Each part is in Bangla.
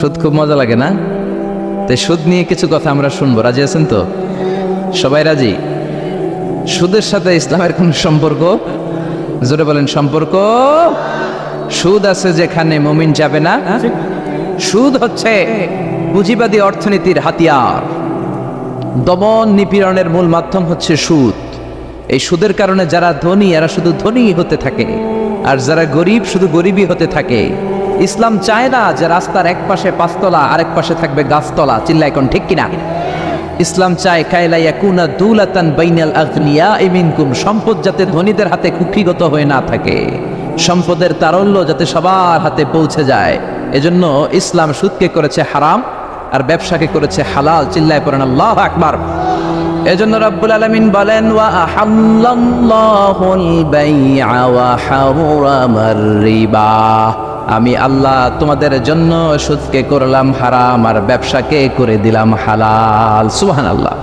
সুদ খুব মজা লাগে না? তাই সুদ নিয়ে কিছু কথা আমরা শুনবো। রাজি আছেন তো? সবাই রাজি? সুদের সাথে ইসলামের কোন সম্পর্ক? জোরে বলেন, সম্পর্ক। সুদ আছে যেখানে মুমিন যাবে না। সুদ হচ্ছে পুঁজিবাদী অর্থনীতির হাতিয়ার। দমন নিপীড়নের মূল মাধ্যম হচ্ছে সুদ। এই সুদের কারণে যারা ধনী এরা শুধু ধনী হতে থাকে, আর যারা গরিব শুধু গরিবই হতে থাকে। ইসলাম চায় না যে রাস্তার এক পাশে পাঁচতলা আরেক পাশে থাকবে গাছতলা। চিল্লায় কোন ঠিক কিনা? ইসলাম চায় কায়লা ইয়াকুনা দুলাতান বাইনাল আগনিয়া মিনকুম, সম্পদ যাতে ধনীদের হাতে কুক্ষিগত হয়ে না থাকে, সম্পদের তারল্য যাতে সবার হাতে পৌঁছে যায়। এজন্য ইসলাম সুদকে করেছে হারাম আর ব্যবসাকে করেছে হালাল। চিল্লায় পড়েন আল্লাহু আকবার। এজন্য রব্বুল আলামিন বলেন, ওয়া আহাল্লাল্লাহুল বাইআ ওয়া হারামার রিবা, আমি আল্লাহ তোমাদের জন্য সুদকে করলাম হারাম আর ব্যবসাকে করে দিলাম হালাল। সুবহানাল্লাহ।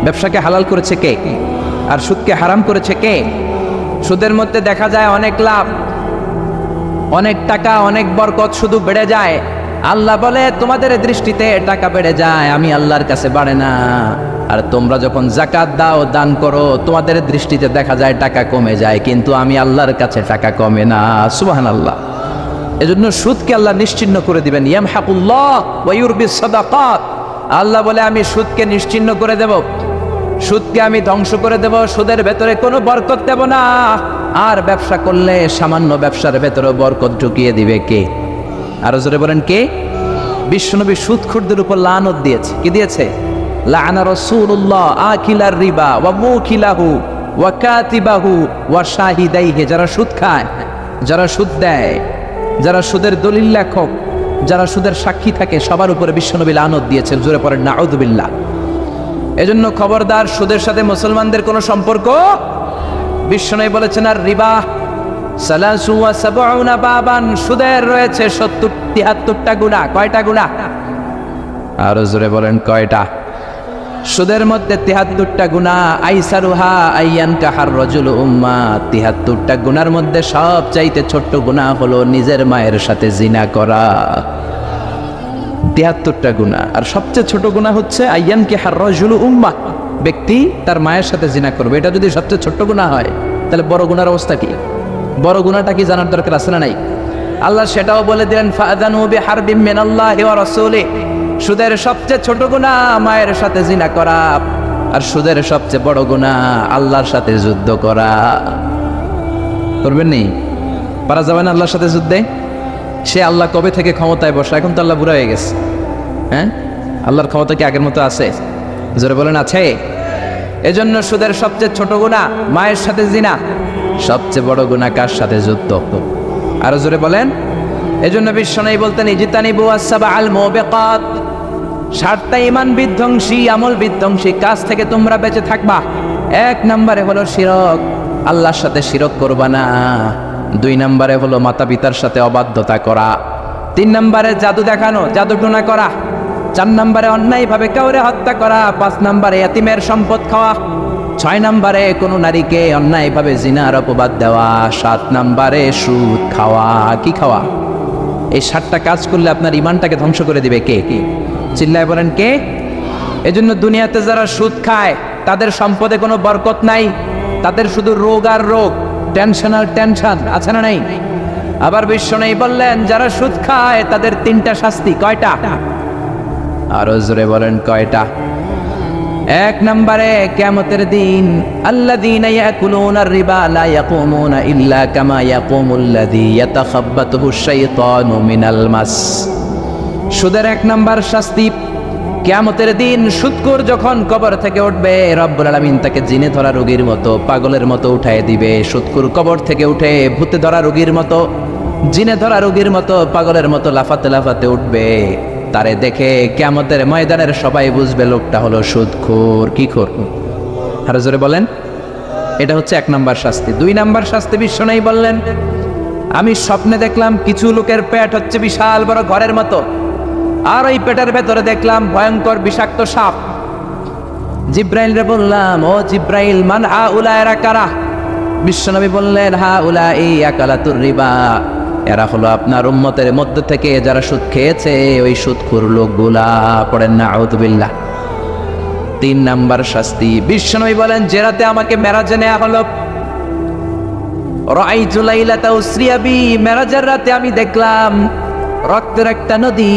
ব্যবসাকে হালাল করেছে কে আর সুদকে হারাম করেছে কে? সুদের মধ্যে দেখা যায় অনেক লাভ, অনেক টাকা, অনেক বরকত, শুধু বেড়ে যায়। আল্লাহ বলে তোমাদের দৃষ্টিতে টাকা বেড়ে যায়, আমি আল্লাহর কাছে বাড়ে না। আর তোমরা যখন যাকাত দাও, দান করো, তোমাদের দৃষ্টিতে দেখা যায় টাকা কমে যায়, কিন্তু আমি আল্লাহর কাছে টাকা কমে না। সুবহানাল্লাহ। এজন্য সুদকে আল্লাহ নিশ্চিহ্ন করে দিবেন। ইয়ামহাকুল্লাহ ওয়া ইউরবিস সাদাকাত, আল্লাহ বলে আমি সুদকে নিশ্চিহ্ন করে দেব, সুদকে আমি ধ্বংস করে দেব, সুদের ভেতরে কোনো বরকত দেব না। আর ব্যবসা করলে সামান্য ব্যবসার ভেতরে বরকত ঢুকিয়ে দিবে কে? আরো জোরে বলেন কে? বিশ্বনবী সুদখোরদের উপর লানত দিয়েছে। কি দিয়েছে? লাআনা রাসূলুল্লাহ আকিলার রিবা ওয়া মুকিলাহু ওয়া কাতিবাহু ওয়া শাহিদাইহি, যারা সুদ খায়, যারা সুদ দেয়, যারা সুদের দলিল লেখক, যারা সুদের সাক্ষী থাকে, সবার উপরে বিশ্বনবী লানত দিয়েছেন। জোরে পড়েন নাউযুবিল্লাহ। এজন্য খবরদার, সুদের সাথে মুসলমানদের কোনো সম্পর্ক। বিশ্বনবী বলেছেন, আর রিবা সালাসু ওয়া সাবউনা বাবান, সুদের রয়েছে 73টা গুনাহ। কয়টা গুনাহ? আরো জোরে বলেন কয়টা? সুদের মধ্যে 73টা গুনাহ। আইসারুহা আইয়ান কাহার রাজুল উম্মা, 73টা গুনার মধ্যে সবচাইতে ছোট্ট গুনাহ হলো নিজের মায়ের সাথে জিনা করা। 73টা গুনাহ, আর সবচেয়ে ছোট গুনাহ হচ্ছে আইয়ান কাহার রাজুল উম্মা, ব্যক্তি তার মায়ের সাথে জিনা করবে। এটা যদি সবচেয়ে ছোট্ট গুনাহ হয়, তাহলে বড় গুনার অবস্থা কি? বড় গুনাহটা কি জানার দরকার আছে না নাই? আল্লাহ সেটাও বলে দিলেন, ফাআযানু বিহারবিম মিনাল্লাহি ওয়া রাসূলিহি, সুদের সবচেয়ে ছোট গুনাহ মায়ের সাথে জিনা করা, আর সুদের সবচেয়ে বড় গুনাহ আল্লাহর সাথে যুদ্ধ করা। করবেন নি? পারা যাবে না আল্লাহর সাথে যুদ্ধে? সে আল্লাহ কবে থেকে ক্ষমতায় বসা? এখন তো আল্লাহ বুড়া হয়ে গেছে। হ্যাঁ, আল্লাহর ক্ষমতা কি আগের মতো আছে? জোরে বলেন আছে? এজন্য সুদের সবচেয়ে ছোট গুনাহ মায়ের সাথে জিনা, সবচেয়ে বড় গুনাহ কার সাথে? যুদ্ধ। আরো জোরে বলেন। এজন্য বিশ্বনবী বলতেন, ইজতানিবু আস-সাবআল মুবিকাত, 7টা ঈমান বিধ্বংসী, আমল বিধ্বংসী কাজ থেকে তোমরা বেঁচে থাকবা। 1 নম্বরে হলো শিরক, আল্লাহর সাথে শিরক করবা না। 2 নম্বরে হলো মাতা পিতার সাথে অবাধ্যতা করা। 3 নম্বরে জাদু দেখানো, জাদুটোনা করা। 4 নম্বরে অন্যায়ভাবে কাউরে হত্যা করা। 5 নম্বরে এতিমের সম্পদ খাওয়া। 6 নম্বরে কোনো নারীকে অন্যায়ভাবে জিনার অপবাদ দেওয়া। 7 নম্বরে সুদ খাওয়া। কি খাওয়া? এই 7টা কাজ করলে আপনার ইমানটাকে ধ্বংস করে দিবে কে? চিল্লায় বলেন কে? এজন্য দুনিয়াতে যারা সুদ খায় তাদের সম্পদে কোনো বরকত নাই, তাদের শুধু রোগ আর রোগ, টেনশন আর টেনশন। আছে না নাই? আবার বিশ্বনবী বললেন, যারা সুদ খায় তাদের 3টা শাস্তি। কয়টা? আরো জোরে বলেন কয়টা? 1 নম্বরে কিয়ামতের দিন, আল্লাযীনা ইয়াকুলুনার রিবা লা ইয়াকুমুনা ইল্লা কামা ইয়াকুমুল্লাযী ইয়াতাখাব্বাতুহু শাইতানু মিনাল মাস। সুদের 1 নম্বর শাস্তি, কিয়ামতের দিন সুদখোর যখন কবর থেকে উঠবে, রব্বুল আলামিন তাকে জিনে ধরা রোগীর মতো, পাগলের মতো উঠায় দিবে। সুদখোর কবর থেকে উঠে ভূতে ধরা রোগীর মতো, জিনে ধরা রোগীর মতো, পাগলের মতো লাফাতে লাফাতে উঠবে। তারে দেখে কিয়ামতের ময়দানের সবাই বুঝবে লোকটা হলো সুদখোর। কি খোর? আরো জোরে বলেন। এটা হচ্ছে 1 নম্বর শাস্তি। 2 নম্বর শাস্তি বিশ্বনবী বললেন, আমি স্বপ্নে দেখলাম কিছু লোকের পেট হচ্ছে বিশাল বড় ঘরের মতো, আর ওই পেটের ভেতরে দেখলাম ভয়ঙ্কর বিষাক্ত সাপ। জিব্রাইল রে বললাম, ও জিব্রাইল, মান হাউলা, এরা কারা? বিশ্বনবী বললেন, হাউলা এই আকালাতুর রিবা, এরা হলো আপনার উম্মতের মধ্য থেকে যারা সুদ খেয়েছে ওই সুদখোর লোকগুলা। পড়েন না আউযুবিল্লাহ। 3 নাম্বার শাস্তি, বিশ্বনবী বলেন যে রাতে আমাকে মেরাজে নেওয়া হলো, রাআইতু লাইলাতা উসরিয়া বি, মেরাজের রাতে আমি দেখলাম রক্তের একটা নদী,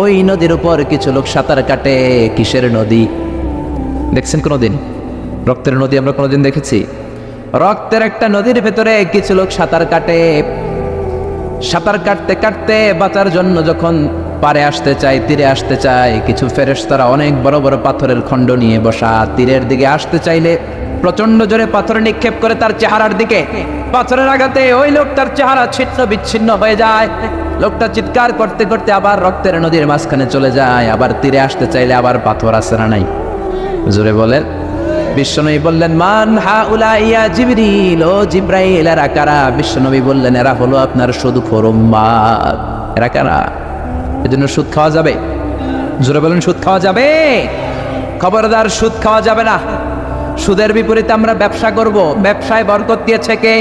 ওই নদীর উপর কিছু লোক সাঁতার কাটে। কিসের নদী দেখছেন কোনোদিন? রক্তের নদী আমরা কোনোদিন দেখেছি? রক্তের একটা নদীর ভেতরে কিছু লোক সাঁতার কাটে। সাঁতার কাটতে কাটতে বাঁচার জন্য যখন পারে আসতে চায়, তীরে আসতে চায়, কিছু ফেরেশতারা অনেক বড় বড় পাথরের খণ্ড নিয়ে বসা, তীরের দিকে আসতে চাইলে প্রচন্ড জোরে পাথর নিক্ষেপ করে তার চেহারার দিকে। পাথরের আঘাতে ওই লোকটার চেহারা ছিন্ন বিচ্ছিন্ন হয়ে যায়। লোকটা চিৎকার করতে করতে আবার রক্তের নদীর মাঝখানে চলে যায়। আবার তীরে আসতে চাইলে আবার পাথর আছে না নাই? জোরে বলেন। বিশ্বনবী বললেন মান হাউলা ইয়া জিবরিল, ও জিব্রাইল এরা কারা? বিশ্বনবী বললেন এরা হলো আপনার সুদখোর উম্মত। এরা কারা? এজন্য সুদ খাওয়া যাবে? জোরে বলেন, সুদ খাওয়া যাবে? খবরদার, সুদ খাওয়া যাবে না। সুদের বিপরীতে আমরা ব্যবসা করব। ব্যবসায় বরকত দিয়েছে কে?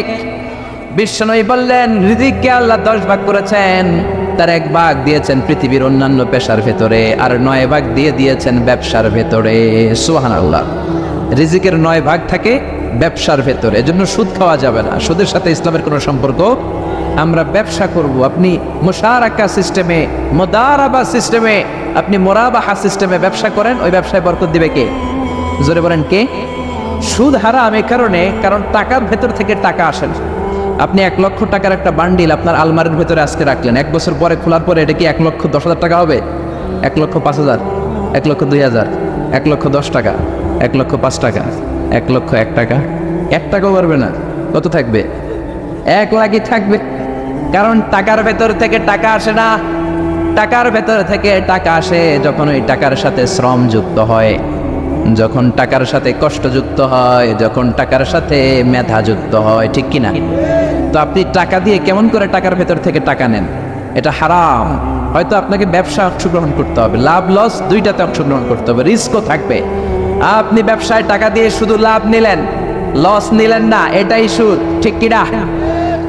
বিশ্বনবী বললেন রিজিককে আল্লাহ 10 ভাগ করেছেন, তার 1 ভাগ দিয়েছেন পৃথিবীর অন্যান্য পেশার ভেতরে, আর 9 ভাগ দিয়েছেন ব্যবসার ভেতরে। সুবহানাল্লাহ। রিজিকের 9 ভাগ থাকে ব্যবসার ভেতরে, এজন্য সুদ খাওয়া যাবে না। সুদের সাথে ইসলামের কোনো সম্পর্ক। আমরা ব্যবসা করব। আপনি মুশারাকা সিস্টেমে, মুদারাবা সিস্টেমে, আপনি মুরাবাহা সিস্টেমে ব্যবসা করেন, ওই ব্যবসায় বরকত দিবে কে? জোরে বলেন কে? সুদ হারাম এই কারণে, কারণ টাকার ভেতর থেকে টাকা আসে না। আপনি 1 লক্ষ টাকার একটা বান্ডিল আপনার আলমারির ভেতরে আজকে রাখলেন, 1 বছর পরে খোলার পরে এটা কি 1,10,000 টাকা হবে? 1,05,000, 1,02,000, 1,10,000 টাকা, 1,05,000 টাকা, 1,01,000 টাকা? 1 টাকাও পারবে না। কত থাকবে? 1 লাখই থাকবে। কারণ টাকার ভেতর থেকে টাকা আসে না। টাকার ভেতর থেকে টাকা আসে যখন ওই টাকার সাথে শ্রম যুক্ত হয়, যখন টাকার সাথে কষ্ট যুক্ত হয়, যখন টাকার সাথে মেধা যুক্ত হয়। ঠিক কিনা? তো আপনি টাকা দিয়ে কেমন করে টাকার ভেতর থেকে টাকা নেন? এটা হারাম। হয়তো আপনাকে ব্যবসা অংশগ্রহণ করতে হবে, লাভ লস দুইটাতে অংশগ্রহণ করতে হবে, রিস্কও থাকবে। আপনি ব্যবসায় টাকা দিয়ে শুধু লাভ নিলেন, লস নিলেন না, এটাই সুদ। ঠিক কিনা?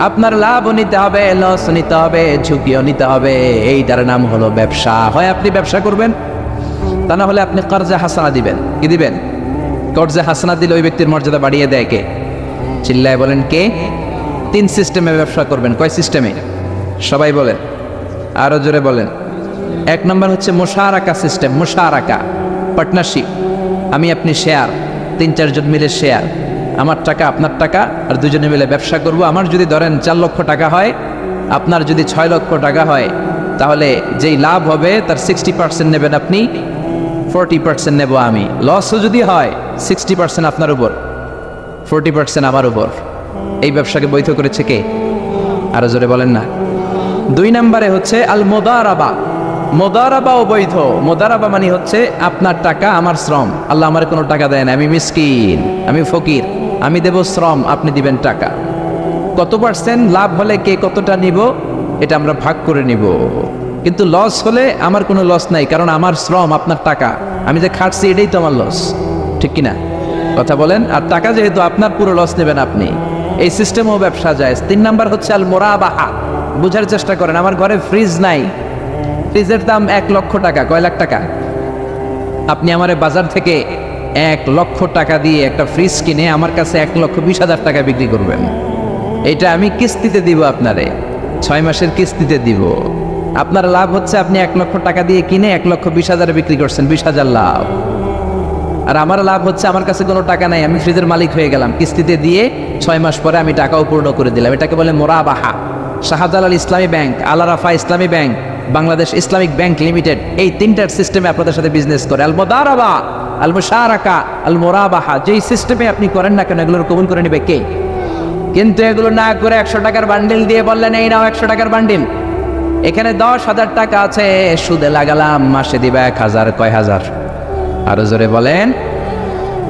আপনার লাভও নিতে হবে, লস নিতে হবে, ঝুঁকিও নিতে হবে। এইটার নাম হলো ব্যবসা। হয় আপনি ব্যবসা করবেন, তা না হলে আপনি কর্জে হাসানা দিবেন। কি দিবেন? কর্জে হাসানা দিলে ওই ব্যক্তির মর্যাদা বাড়িয়ে দেয় কে? চিল্লায় বলেন কে? 3 সিস্টেমে ব্যবসা করবেন। কয় সিস্টেমে? সবাই বলেন, আরো জোরে বলেন। 1 নম্বর হচ্ছে মুশারাকা সিস্টেম। মুশারাকা, পার্টনারশিপ। আমি আপনি শেয়ার, 3-4 জন মিলে শেয়ার, আমার টাকা আপনার টাকা, আর দুজনে মিলে ব্যবসা করব। আমার যদি ধরেন 4 লক্ষ টাকা হয়, আপনার যদি 6 লক্ষ টাকা হয়, তাহলে যেই লাভ হবে তার 60% নেবেন আপনি, 40% নেব আমি। লসও যদি হয় 60% আপনার উপর, 40% আমার উপর। এই ব্যবসাকে বৈধ করেছে কে? আরো জোরে বলেন না। 2 নম্বরে হচ্ছে আল মুদারাবা। মুদারাবাও বৈধ। মুদারাবা মানে হচ্ছে আপনার টাকা আমার শ্রম। আল্লাহ আমার কোনো টাকা দেয় না, আমি মিসকিন, আমি ফকির, আমি দেব শ্রম, আপনি দিবেন টাকা। কত পার্সেন্ট লাভ হলে কে কতটা নিব এটা আমরা ভাগ করে নিব। কিন্তু লস হলে আমার কোনো লস নাই, কারণ আমার শ্রম আপনার টাকা, আমি যে খাটছি এটাই তো আমার লস। ঠিক কিনা? কথা বলেন। আর টাকা যেহেতু আপনার, পুরো লস নেবেন আপনি। এই সিস্টেমও ব্যবসা যায়। 3 নাম্বার হচ্ছে আল মুরাবাহা। বুঝার চেষ্টা করেন। আমার ঘরে ফ্রিজ নাই, ফ্রিজের দাম 1 লক্ষ টাকা। কয় লাখ টাকা? আপনি আমারে বাজার থেকে 1 লক্ষ টাকা দিয়ে একটা ফ্রিজ কিনে আমার কাছে 1,20,000 টাকা বিক্রি করবেন। এটা আমি কিস্তিতে দিব আপনারে, 6 মাসের কিস্তিতে দিব। আপনার লাভ হচ্ছে আপনি 1 লক্ষ টাকা দিয়ে কিনে 1,20,000 বিক্রি করছেন, 20,000 লাভ। আর আমার লাভ হচ্ছে আমার কাছে কোনো টাকা নাই, আমি ফ্রিজের মালিক হয়ে গেলাম, কিস্তিতে দিয়ে 6 মাস পরে আমি টাকাও পূর্ণ করে দিলাম। এটাকে বলে মুরাবাহা। শাহজালাল ইসলামী ব্যাংক, আল রাফা ইসলামী bank, Bangladesh Islamic bank limited, এই 3টার সিস্টেমে আপনাদের সাথে বিজনেস করে। আল মুদারাবা, আল মুশারাকা, আল মুরাবাহা, যেই সিস্টেমে আপনি করেন না কেন এগুলোর কবুল করে নেবে কে? কিন্তু এগুলো না করে 100 টাকার বান্ডিল দিয়ে বললেন এই নাও 100 টাকার বান্ডিল, এখানে 10,000 টাকা আছে, সুদে লাগালাম, মাসে দিবা 1,000। কয় হাজার? আরো জোরে বলেন।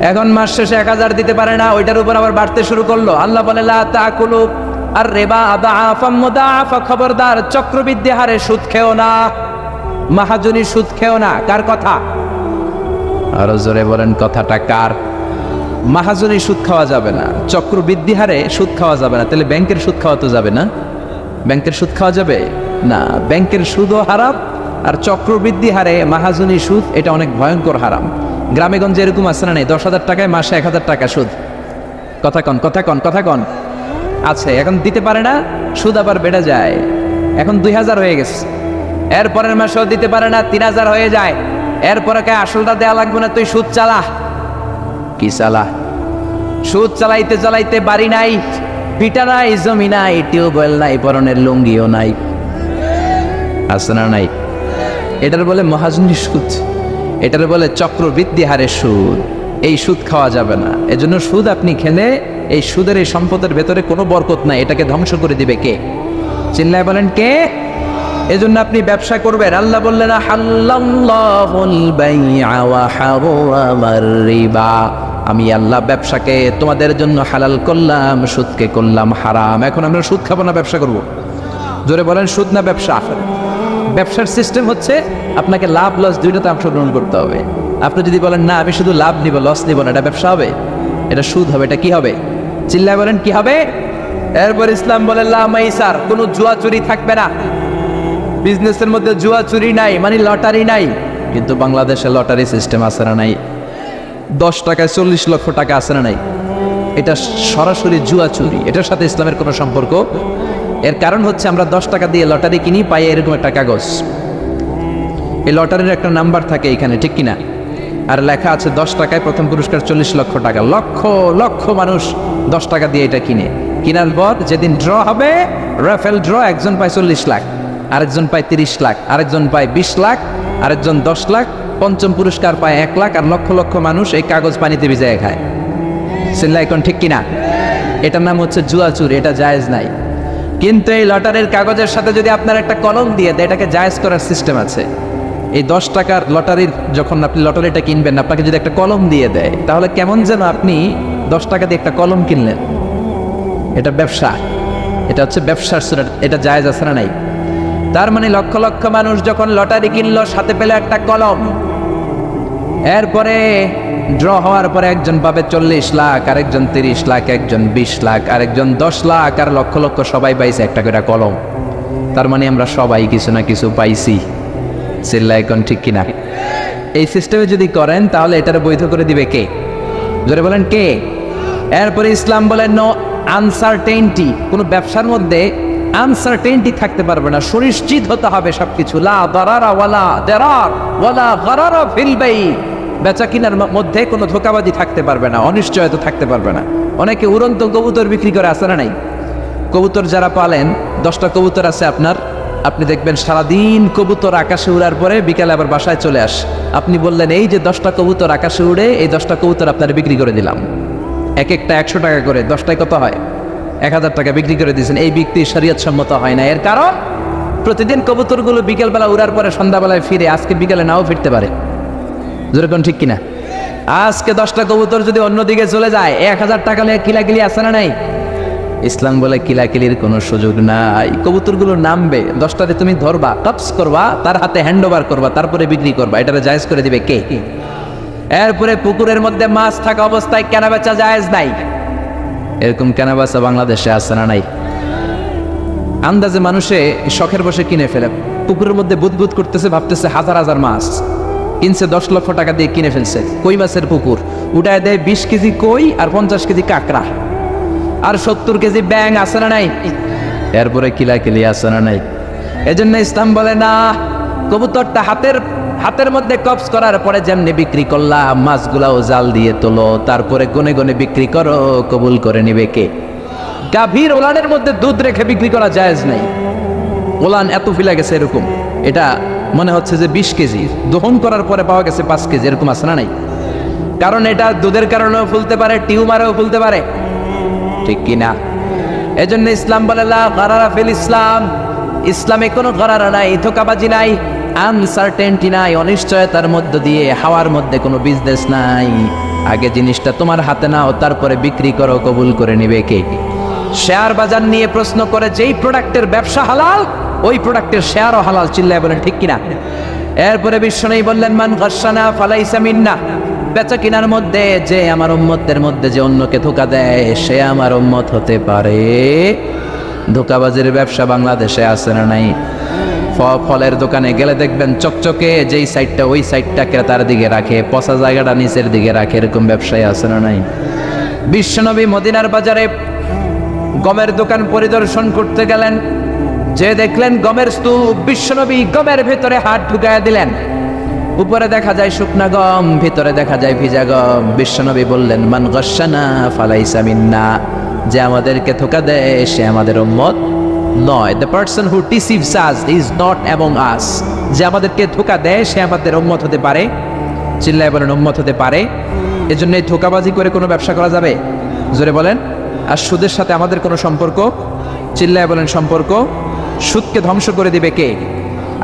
এখন মাস শেষে 1,000 দিতে পারে না, ওইটার উপর আবার বাড়তে শুরু করলো। আল্লাহ বলে লা তাকুলু আর রিবা আদাআফাম মুদাআফা, খবরদার চক্রবৃদ্ধি হারে সুদ খেও না, মাহাজনী সুদ খেও না। কার কথা? আরো জোরে বলেন, কথাটা কার? মাহাজনী সুদ খাওয়া যাবে না, চক্রবৃদ্ধি হারে সুদ খাওয়া যাবে না। তাহলে ব্যাংকের সুদ খাওয়া তো যাবে না। ব্যাংকের সুদ খাওয়া যাবে না। ব্যাংকের সুদও হারাম, আর চক্রবৃদ্ধি হারে মাহাজনী সুদ, এটা অনেক ভয়ঙ্কর হারাম। গ্রামে গঞ্জে এরকম আছে না নেই? 10,000 টাকায় মাসে 1,000 টাকা সুদ। কথা কন আছে। এখন দিতে পারে না, সুদ আবার বেড়ে যায়। এখন 2,000 হয়ে গেছে, এরপরের মাসেও দিতে পারে না, 3,000 হয়ে যায়। এরপরে কে আসলটা দেওয়া লাগবে না, তুই সুদ চালা। কি চালা? সুদ চালাইতে বাড়ি নাই, ভিটা নাই, জমি নাই, টিউবওয়েল নাই, পরনের লুঙ্গিও নাই, আছে না নাই? এটার বলে মহাজনী সুদ, এটার বলে চক্রবৃদ্ধি হারে সুদ। এই সুদ খাওয়া যাবে না। এজন্য সুদ আপনি খেলে এই সুদের এই সম্পদের ভেতরে কোনো বরকত নাই, এটাকে ধ্বংস করে দিবে কে? চিল্লায় বলেন কে? এজন্য আপনি ব্যবসা করবেন। আল্লাহ বললেন হাল্লাল্লাহুল বাইআ ওয়া হারামার রিবা, আমি আল্লাহ ব্যবসাকে তোমাদের জন্য হালাল করলাম, সুদকে করলাম হারাম। এখন আমরা সুদ খাবো না ব্যবসা করব? জোরে বলেন, সুদ না ব্যবসা? ব্যবসার সিস্টেম হচ্ছে আপনাকে লাভ লস দুইটাতে অংশগ্রহণ করতে হবে। আপনি যদি বলেন না আমি শুধু লাভ নিব, লস নিব না, এটা ব্যবসা হবে? এটা সুদ হবে। এটা কি হবে? চিল্লায় বলেন কি হবে? এরপর ইসলাম বলে লা মাইসার, কোনো জুয়া চুরি থাকবে না। বিজনেসের মধ্যে জুয়া চুরি নাই, মানে লটারি নাই। কিন্তু বাংলাদেশে লটারি সিস্টেম আছে না নাই? 10 টাকায় 40 লক্ষ টাকা আছে না নাই? এটা সরাসরি জুয়া চুরি, এটার সাথে ইসলামের কোনো সম্পর্ক। এর কারণ হচ্ছে আমরা 10 টাকা দিয়ে লটারি কিনি, পাই এরকম একটা কাগজ, এই লটারির একটা নাম্বার থাকে এখানে, ঠিক কিনা? আর লেখা আছে 10 টাকায় প্রথম পুরস্কার 40 লক্ষ টাকা। লক্ষ লক্ষ মানুষ 10 টাকা দিয়ে এটা কিনে। কিনার পর যেদিন ড্র হবে, রাফেল ড্র, একজন পায় 40 লাখ, আরেকজন পায় 30 লাখ, আরেকজন পায় 20 লাখ, আরেকজন 10 লাখ, পঞ্চম পুরস্কার পায় 1 লাখ, আর লক্ষ লক্ষ মানুষ এই কাগজ পানিতে ভিজায় খায়। সিল্লা এখন ঠিক কিনা? এটার নাম হচ্ছে জুয়া চুরি, এটা জায়েজ নাই। কিন্তু এই লটারির কাগজের সাথে যদি আপনার একটা কলম দিয়ে দেয়, এটাকে জায়েজ করার সিস্টেম আছে। এই 10 টাকার লটারির যখন আপনি লটারিটা কিনবেন, আপনাকে যদি একটা কলম দিয়ে দেয়, তাহলে কেমন যেন আপনি 10 টাকা দিয়ে একটা কলম কিনলেন। এটা ব্যবসা, এটা হচ্ছে ব্যবসার সুরা, এটা জায়েজ আছে না নাই? তার মানে লক্ষ লক্ষ মানুষ যখন লটারি কিনলো, সাথে পেলে একটা কলম। এরপরে ড্র হওয়ার পরে একজন পাবে 40 লাখ, আরেকজন 30 লাখ, একজন 20 লাখ, আরেকজন 10 লাখ, আর লক্ষ লক্ষ সবাই পাইছে একটা করে কলম। তার মানে আমরা সবাই কিছু না কিছু পাইছি। চিল্লা এখন ঠিক কিনা? এই সিস্টেমে যদি করেন তাহলে এটার বৈধ করে দিবে কে? জোরে বলেন কে? এরপরে ইসলাম বলেন নো আনসার্টেইনটি, কোনো ব্যবসার মধ্যে আনসার্টেইনটি থাকতে পারবে না, সুনিশ্চিত হতে হবে সবকিছু। লা দারারা ওয়ালা দারার ওয়ালা গারারা ফিল বাই, বেচা কিনার মধ্যে কোনো ধোঁকাবাজি থাকতে পারবে না, অনিশ্চয়তা থাকতে পারবে না। অনেকে উড়ন্ত কবুতর বিক্রি করে, আছে না নাই? কবুতর যারা পালেন, 10টা কবুতর আছে আপনার, আপনি দেখবেন সারাদিন কবুতর আকাশে উড়ার পরে বিকালে আবার বাসায় চলে আস। আপনি বললেন এই যে 10টা কবুতর আকাশে উড়ে, এই 10টা কবুতর আপনার বিক্রি করে দিলাম, এক একটা 100 টাকা করে, 10টায় কত হয়? 1000 টাকা বিক্রি করে দিয়েছেন। এই বিক্রি শরীয়ত সম্মত হয় না। এর কারণ প্রতিদিন কবুতরগুলো বিকেলবেলা উড়ার পরে সন্ধ্যাবেলায় ফিরে, আজকে বিকেলে নাও ফিরতে পারে। যেরকম ঠিক কিনা? আজকে 10টা কবুতর যদি অন্যদিকে চলে যায়, 1000 টাকা নিয়ে কিলাকিলি আছে না নাই? ইসলাম বলে কিলাকিলির কোনো সুযোগ নাই। কবুতরগুলো নামবে, 10টাতে তুমি ধরবা, টপস করবা, তার হাতে হ্যান্ড ওভার করবা, তারপরে বিক্রি করবা। এটারে জায়েজ করে দিবে কে? এরপরে পুকুরের মধ্যে মাছ থাকা অবস্থায় কেনা বেচা জায়েজ নাই। এরকম কেনা বেচা বাংলাদেশে আছে না নাই? আন্দাজে মানুষে শখের বসে কিনে ফেলে, পুকুরের মধ্যে বুদবুদ করতেছে, ভাবতেছে হাজার হাজার মাছ কিনছে, 10 লক্ষ টাকা দিয়ে কিনে ফেলছে। কই মাছের পুকুর, উঠায় দেয় 20 কেজি কই আর 50 কেজি কাঁকড়া আর 70 কেজি ব্যাং, আছে না নাই? এরপরে কিলাকিলি আছে না নাই? এজন্য ইসলাম বলে না, কবুতরটা হাতের মধ্যে কবজ করার পরে যেমনি বিক্রি করলাম, মাছগুলাও জাল দিয়ে তোলো, তারপরে গনে গনে বিক্রি করো, কবুল করে নিবে কে? গাভীর ওলানের মধ্যে দুধ রেখে বিক্রি করা জায়েজ নাই। ওলান এত ফিলা গেছে এরকম, এটা মনে হচ্ছে যে 20 কেজি, দহন করার পরে পাওয়া গেছে 5 কেজি, এরকম আছে না নাই? কারণ এটা দুধের কারণেও ফুলতে পারে, টিউমারেও ফুলতে পারে, ঠিক কিনা? এজন্য ইসলাম বলে লা গারারা ফিল ইসলাম, ইসলামে কোনো গারারা নাই, ধোঁকাবাজি নাই, আনসার্টেনটি নাই, অনিশ্চয়তার মধ্য দিয়ে, হাওয়ার মধ্যে কোনো বিজনেস নাই। আগে জিনিসটা তোমার হাতে নাও, তারপরে বিক্রি করো, কবুল করে নিবে কে? শেয়ার বাজার নিয়ে প্রশ্ন করে, যেই প্রোডাক্টের ব্যবসা হালাল, ওই প্রোডাক্টের শেয়ারও হালাল। চিল্লায় বলেন ঠিক কিনা? এরপরে বিশ্বনবী বললেন মান গাশশানা ফালাইসা মিন্না, বেচা কিনার মধ্যে যে আমার উম্মতের মধ্যে যে অন্যকে ধোঁকা দেয়, সে আমার উম্মত হতে পারে ধোঁকাবাজির ব্যবসা বাংলাদেশে আছে না নাই? ফলের দোকানে গেলে দেখবেন চকচকে যেই সাইডটা ওই সাইডটা ক্রেতার দিকে রাখে, পচা জায়গাটা নিচের দিকে রাখে, এরকম ব্যবসায় আছে না নাই? বিশ্বনবী মদিনার বাজারে গমের দোকান পরিদর্শন করতে গেলেন, যে দেখলেন গমের স্তূপ। বিশ্বনবী গমের ভেতরে হাত ঢুকায়া দিলেন। উপরে দেখা যায় শুকনা গম, ভিতরে দেখা যায় ভিজা গম। বিশ্বনবী বললেন, মান গশানা ফালাইসা মিন্না, যে আমাদেরকে ধোঁকা দেয় সে আমাদের উম্মত নয়। The person who deceives us is not among আস, যে আমাদেরকে ধোঁকা দেয় সে আমাদের উম্মত হতে পারে। চিল্লায় বলেন উম্মত হতে পারে। এজন্য এই ধোঁকাবাজি করে কোনো ব্যবসা করা যাবে? জোরে বলেন। আর সুদের সাথে আমাদের কোনো সম্পর্ক? চিল্লায় বলেন সম্পর্ক। সুদকে ধ্বংস করে দিবে কে?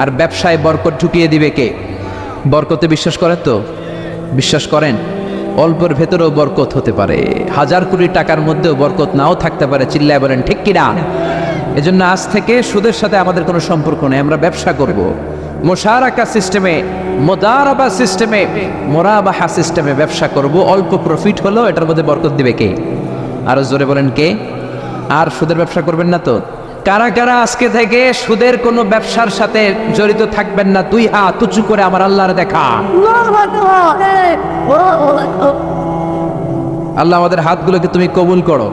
আর ব্যবসায় বরকত ঢুকিয়ে দিবে কে? বরকতে বিশ্বাস করেন তো? বিশ্বাস করেন? অল্পের ভেতরেও বরকত হতে পারে, 1000 কোটি টাকার মধ্যেও বরকত নাও থাকতে পারে। চিল্লায় বলেন ঠিক কিনা? এজন্য আজ থেকে সুদের সাথে আমাদের কোনো সম্পর্ক নেই। আমরা ব্যবসা করব মুশারাকা সিস্টেমে, মুদারাবা সিস্টেমে, মুরাবাহা সিস্টেমে ব্যবসা করব। অল্প প্রফিট হলো এটার মধ্যে বরকত দিবে কে? আরো জোরে বলেন কে? আর সুদের ব্যবসা করবেন না তো? কারা কারা আজকে থেকে সুদের কোনো ব্যবসার সাথে জড়িত থাকবেন না? 2 হাত উঁচু করে আমার আল্লাহর দেখা। আল্লাহ আমাদের হাতগুলোকে তুমি কবুল করো।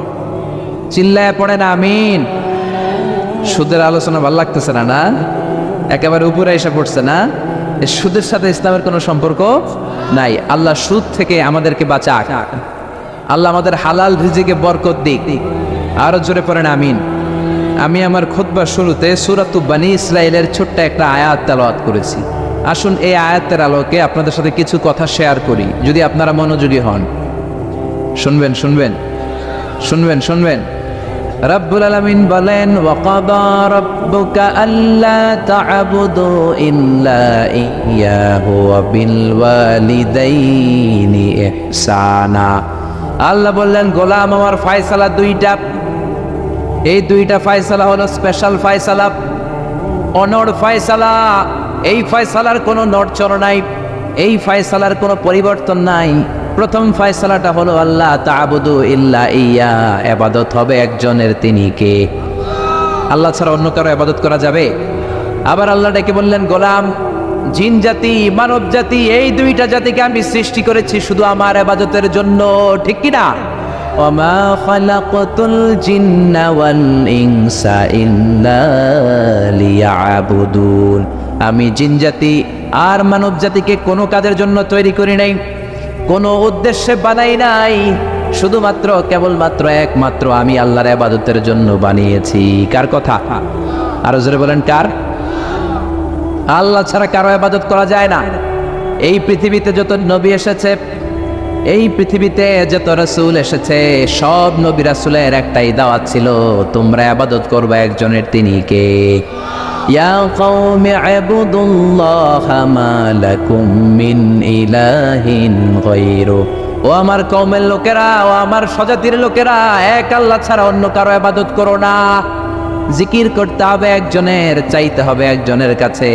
চিল্লায় পড়েন আমিন। সুদের আলোচনা ভালো লাগতেছে না? না একেবারে উপরে এসে পড়ছে না? সুদের সাথে ইসলামের কোনো সম্পর্ক নাই। আল্লাহ সুদ থেকে আমাদেরকে বাঁচাক। আল্লাহ আমাদের হালাল রিজিকে বরকত দিক। আরো জোরে পড়েন আমিন। আমি আমার খুতবার শুরুতে সূরাতুল বনী ইসরাঈলের ছোট্ট একটা আয়াত তেলাওয়াত করেছি। আসুন এই আয়াতের আলোকে আপনাদের সাথে কিছু কথা শেয়ার করি, যদি আপনারা মনোযোগী হন। শুনবেন শুনবেন শুনবেন শুনবেন। রব্বুল আলামিন বলেন, ওয়াকাদা রাব্বুকা আল্লা তা'বুদু ইল্লা ইয়্যাহু ওয়া বিল ওয়ালিদাইনি ইহসানা। আল্লাহ বললেন, গোলাম আমার ফয়সালা 2টা। এই 2টা ফয়সালা হলো স্পেশাল ফয়সালা, অনড় ফয়সালা। এই ফয়সালার কোনো নড়চড় নাই, এই ফয়সালার কোনো পরিবর্তন নাই। প্রথম ফয়সালাটা হলো আল্লাহ তা'বুদু ইল্লা ইয়্যা, ইবাদত হবে একজনের, তিনি কে? আল্লাহ ছাড়া অন্য কারো ইবাদত করা যাবে? আবার আল্লাহ ডেকে বললেন, গোলাম জিন জাতি মানব জাতি এই 2টা জাতিকে আমি সৃষ্টি করেছি শুধু আমার ইবাদতের জন্য, ঠিক কি না? ওয়ামা খালাকতুল জিন্না ওয়াল ইনসা ইল্লা লিয়াবুদুন। আমি জিন জাতি আর মানব জাতিকে কোনো কাজের জন্য তৈরি করি নাই, কোনো উদ্দেশ্যে বানাই নাই, শুধুমাত্র কেবলমাত্র একমাত্র আমি আল্লাহর ইবাদতের জন্য বানিয়েছি। কার কথা? আরো জোরে বলেন কার? আল্লাহ ছাড়া কারো ইবাদত করা যায় না। এই পৃথিবীতে যত নবী এসেছে, এই পৃথিবীতে যত রাসূল এসেছে, সব নবী রাসূলের একটাই দাওয়াত ছিল, তোমরা ইবাদত করবে একজনের, তিনি কে? ইয়া কওমি ইবুদুল্লাহা মা লাকুম মিন ইলাহিন গায়রু। ও আমার কওমের লোকেরা, ও আমার স্বজাতির লোকেরা, এক আল্লাহ ছাড়া অন্য কারো ইবাদত করো না। জিকির করতে হবে একজনের, চাইতে হবে একজনের কাছে,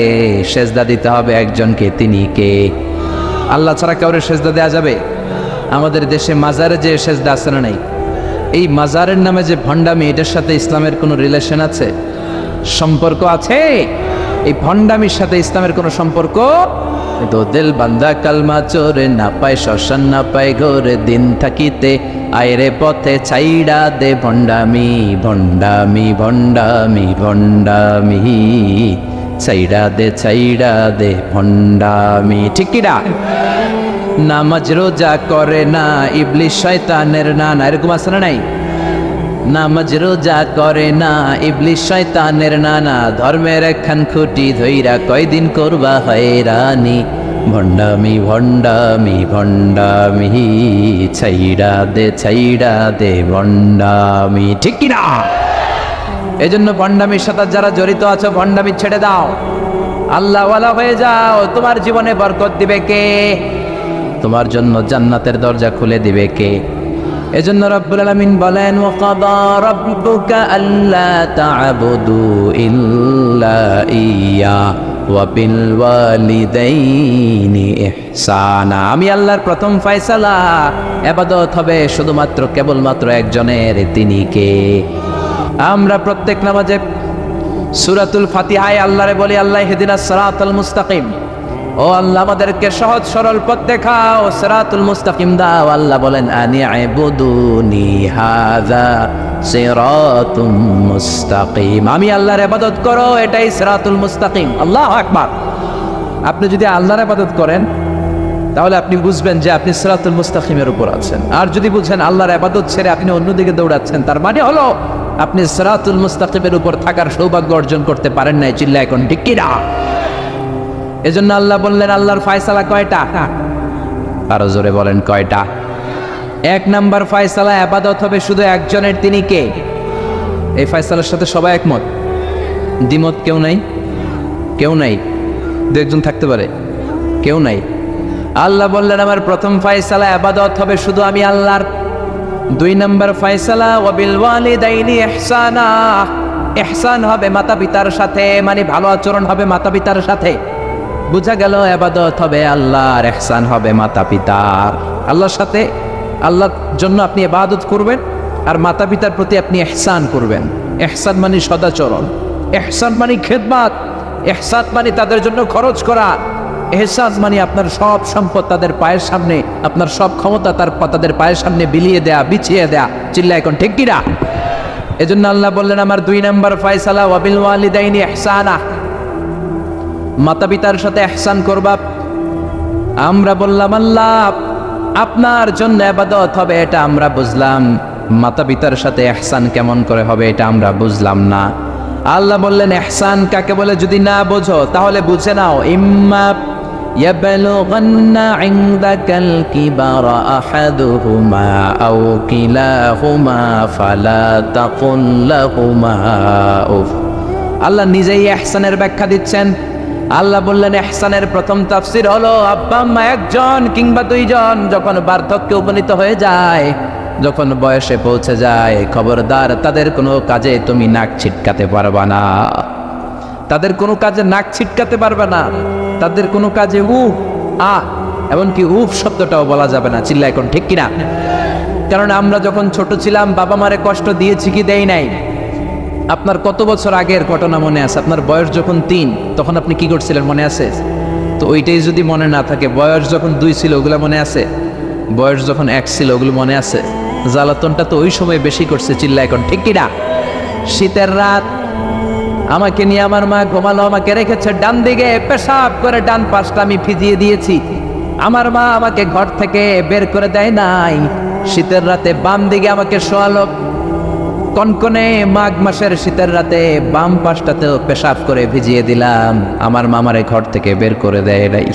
সেজদা দিতে হবে একজনকে, তিনি কে? আল্লাহ ছাড়া কাউরে সেজদা দেয়া যাবে? আমাদের দেশে মাজারে যে সেজদা আছে না নাই, এই মাজারের নামে যে ভণ্ডামি, এটার সাথে ইসলামের কোনো রিলেশন আছে? সম্পর্ক আছে? এই ভণ্ডামির সাথে ইসলামের কোনো সম্পর্ক? তো দিল বান্দা কালমা চোরে, না পায় শ্মশান না পায় ঘরে, দিন থাকিতে আয়রে পথে ছাইড়া দে ভণ্ডামি ভণ্ডামি ভণ্ডামি ভণ্ডামি, ছাইড়া দে ভণ্ডামি, ঠিক কি না? নামাজ রোজা করে না ইবলিস শয়তানের নানা, এরকম আছে না নাই? নামাজ রোজা করে না ইবলিস শয়তানের নানা, ধর্মের একখান খুঁটি ধইরা কয়দিন করবা হয়রানি, ভণ্ডামি ভণ্ডামি ভণ্ডামি, ছাইড়া দে ভণ্ডামি, ঠিক কি না? এজন্য ভণ্ডামির সাথে যারা জড়িত আছো, ভণ্ডামি ছেড়ে দাও, আল্লাহওয়ালা হয়ে যাও। তোমার জীবনে বরকত দিবে কে? তোমার জন্য জান্নাতের দরজা খুলে দিবে কে? এজন্য রব্বুল আলামিন বলেন, ওয়াকাদা রাব্বুকা আল্লা তা'বুদু ইল্লা ইয়্যা ওয়া বিল ওয়ালিদাইনি ইহসানা। আমি আল্লাহর প্রথম ফয়সালা, ইবাদত হবে শুধুমাত্র কেবলমাত্র একজনের, তিনি কে? আমরা প্রত্যেক নামাজে সূরাতুল ফাতিহায় আল্লাহরে বলি, আল্লাহ ইহদিনাস সিরাতাল মুস্তাকিম, ও আল্লাহ আমাদেরকে সহজ সরল পথ দেখাও, সিরাতুল মুস্তাকিম দাও। আল্লাহ বলেন আনি'বুদুনি হাযা সিরাতুম মুস্তাকিম, আমি আল্লাহর ইবাদত করো, এটাই সিরাতুল মুস্তাকিম। আল্লাহু আকবার। আপনি যদি আল্লাহর ইবাদত করেন তাহলে আপনি বুঝবেন যে আপনি সিরাতুল মুস্তাকিমের উপর আছেন। আর যদি বুঝেন আল্লাহর ইবাদত ছেড়ে আপনি অন্যদিকে দৌড়াচ্ছেন, তার মানে হলো আপনি সিরাতুল মুস্তাকিমের উপর থাকার সৌভাগ্য অর্জন করতে পারেন নাই। চিল্লায় এখন ঠিক কি না? এজন্য আল্লাহ বললেন আল্লাহর ফয়সালা কয়টা? আরো জোরে বলেন কয়টা? এক নাম্বার ফয়সালা, ইবাদত হবে শুধু একজনের, তিনি কে? এই ফয়সালার সাথে সবাই একমত? দ্বিমত কেউ নাই? কেউ নাই? দু একজন থাকতে পারে, কেউ নাই। আল্লাহ বললেন আমার প্রথম ফয়সালা, ইবাদত হবে শুধু আমি আল্লাহর। দুই নাম্বার ফয়সালা, ওয়াবিল ওয়ালিদাইনি ইহসানা, ইহসান হবে মাতা পিতার সাথে, মানে ভালো আচরণ হবে মাতা পিতার সাথে। বুঝা গেল ইবাদত হবে আল্লাহর, ইহসান হবে মাতা পিতার। আল্লাহর সাথে, আল্লাহর জন্য আপনি ইবাদত করবেন, আর মাতা পিতার প্রতি আপনি ইহসান করবেন। ইহসান মানে সদাচরণ, ইহসান মানে খেদমত, ইহসান মানে তাদের জন্য খরচ করা, ইহসান মানে আপনার সব সম্পদ তাদের পায়ের সামনে, আপনার সব ক্ষমতা তাদের পায়ের সামনে বিলিয়ে দেয়া, বিছিয়ে দেয়া। চিল্লা এখন ঠিক কিনা? এজন্য আল্লাহ বললেন আমার দুই নাম্বার ফয়সালা, ওয়াবিল ওয়ালিদাইনি ইহসানা, মাতা পিতার সাথে ইহসান করবা। আমরা বললাম আল্লাহ আপনার জন্য ইবাদত হবে, এটা আমরা বুঝলাম, মাতা পিতার সাথে ইহসান কেমন করে হবে এটা আমরা বুঝলাম না। আল্লাহ বললেন ইহসান কাকে বলে যদি না বোঝো তাহলে বুঝে নাও, ইম্মা ইয়াবলুগান্না ইনদাকাল কিবারা আহাদুহুমা আও কিলাহুমা ফালা তাকুল লাহুমা উফ। আল্লাহ নিজেই ইহসানের ব্যাখ্যা দিচ্ছেন। আল্লাহ বললেন ইহসানের প্রথম তাফসীর হলো আব্বা আম্মা একজন কিংবা দুইজন যখন বার্ধক্যে উপনীত হয়ে যায়, যখন বয়সে পৌঁছে যায়, খবরদার তাদের কোনো কাজে তুমি নাক ছিটকাতে পারবা না, তাদের কোনো কাজে নাক ছিটকাতে পারবে না, তাদের কোনো কাজে উফ এমনকি উফ শব্দটাও বলা যাবে না। চিল্লা এখন ঠিক কিনা? কারণ আমরা যখন ছোট ছিলাম বাবা মারে কষ্ট দিয়েছি কি দেই নাই? আপনার কত বছর আগের ঘটনা মনে আছে? আপনার বয়স যখন 3 তখন আপনি কি করছিলেন মনে আছে? তো ওইটাই যদি মনে না থাকে, বয়স যখন 2 ছিল ওগুলো মনে আছে? বয়স যখন 1 ছিল ওগুলো মনে আছে? জ্বালাতনটা তো ওই সময় বেশি করছে। চিল্লা এখন ঠিক কিনা? শীতের রাত, আমাকে নিয়ে আমার মা ঘুমালো, আমাকে রেখেছে ডান দিকে, পেশাব করে ডান পাশটা আমি ভিজিয়ে দিয়েছি। আমার মা আমাকে ঘর থেকে বের করে দেয় নাই, শীতের রাতে বাম দিকে আমাকে শোয়ালো। কনকনে মাঘ মাসের শীতের রাতে বাম পাশটাতেও পেশাব করে ভিজিয়ে দিলাম, আমার মা আমারে ঘর থেকে বের করে দেয় নাই।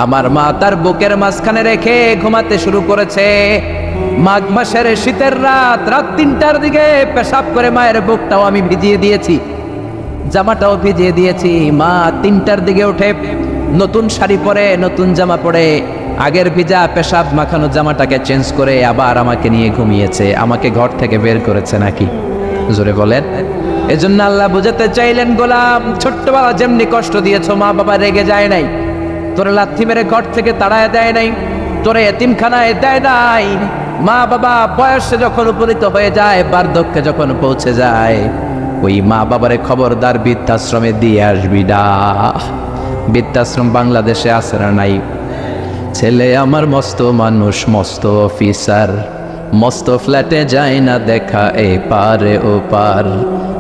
আমার মা তার বুকের মাঝখানে রেখে ঘুমাতে শুরু করেছে। মাঘ মাসের শীতের রাত 3টার দিকে পেশাব করে মায়ের বুকটাও আমি ভিজিয়ে দিয়েছি, জামাটাও ভিজিয়ে দিয়েছি। মা 3টার দিকে উঠে নতুন শাড়ি পরে, নতুন জামা পরে, আগের ভিজা পেশাব মাখানো জামাটাকে চেঞ্জ করে আবার আমাকে নিয়ে ঘুমিয়েছে। আমাকে ঘর থেকে বের করেছে নাকি? জোরে বলেন। এজন্য আল্লাহ বুঝাতে চাইলেন, গোলাম ছোট্টবেলা যেমনি কষ্ট দিয়েছো, মা বাবা রেগে যায় নাই, তোরে লাথি মেরে ঘর থেকে তাড়ায় দেয় নাই, তোরে এতিমখানায় দেয় নাই। মা বাবা বয়সে যখন উপনীত হয়ে যায়, বার্ধক্যে যখন পৌঁছে যায়, ওই মা বাবারে খবরদার বৃদ্ধাশ্রমে দিয়ে আসবি না। বৃদ্ধাশ্রম বাংলাদেশে আছে না নাই? ছেলে আমার মস্ত মানুষ, মস্ত অফিসার, মস্ত ফ্ল্যাটে যায় না দেখা এ পারে ও পার,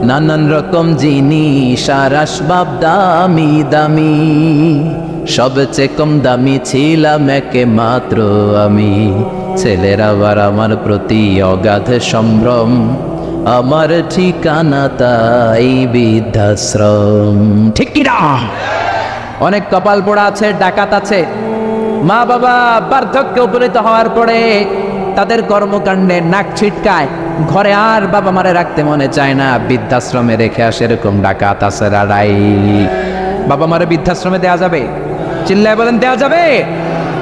নানান রকম জিনিস আর আসবাব দামি দামি, সবচেয়ে কম দামি ছিলাম একে মাত্র আমি। ছেলের আবার আমার প্রতি অগাধ সম্ভ্রম, আমার ঠিকানা তাই বৃদ্ধাশ্রম। ঠিক কিনা? অনেক কপাল পোড়া আছে, ডাকাত আছে, মা বাবা বার্ধক্যে উপনীত হওয়ার পরে তাদের কর্মকাণ্ডে নাক ছিটকায়, ঘরে আর বাবা মারে রাখতে মনে চায় না, বৃদ্ধাশ্রমে রেখে আসে। এরকম ডাকাত আছে রাড়াই। বাবা মারে বৃদ্ধাশ্রমে দেয়া যাবে? চিল্লায় বলেন দেয়া যাবে?